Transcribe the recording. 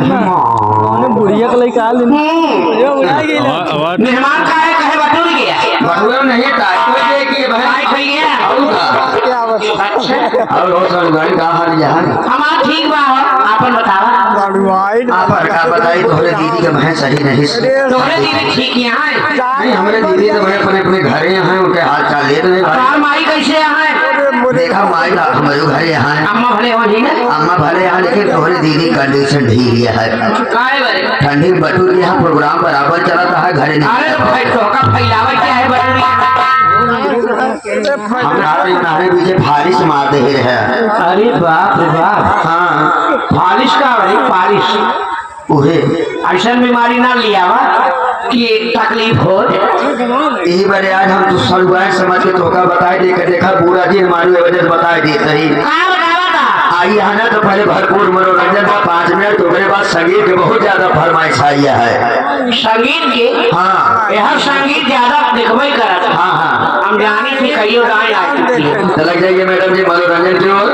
बुढ़िया को लेके आ लेना मेहमान का है कहे बटूर गया बटुआ नहीं टाइट के भाई खाई गया और हो सब गाड़ी का हाल जहां हमार ठीक बा आपन बतावा आप का बताई तोहरे दीदी के मैं सही नहीं तोरे दीदी ठीक यहाँ है नहीं हमारे दीदी तो मैं अपने अपने घरे हैं उनके हाल चाल ले रहे तार माई कैसे यहाँ है देखा माई ना हमारे घरे यहाँ है अम्मा भले हो ठीक है अम्मा भले यहाँ लेकिन तोहरे दीदी कंडीशन ढील है काहे बरे ठंडी बटूर यहाँ प्रोग्राम बराबर चलाता है घरे नहीं अरे तो भाई तो का फैलावा क्या है बटूरी हमारे नारे पीछे फारिश मार दे है अरे बाप रे बाप हाँ फालिश का भाई फालिश उहे ऐसा बीमारी ना लिया वा कि तकलीफ हो यही बारे आज हम तो सलवार समझ के धोखा बताए देकर देखा पूरा जी हमारी वजह से बताए देते ही आई है ना तो पहले भरपूर मनोरंजन था 5 मिनट तो मेरे पास संगीत के बहुत ज्यादा फरमाइश आई है संगीत के हाँ यह संगीत ज्यादा दिखवाई करा था हाँ हाँ हम जाने से कई गाय आ चुकी है तो लग जाइए मैडम जी मनोरंजन की ओर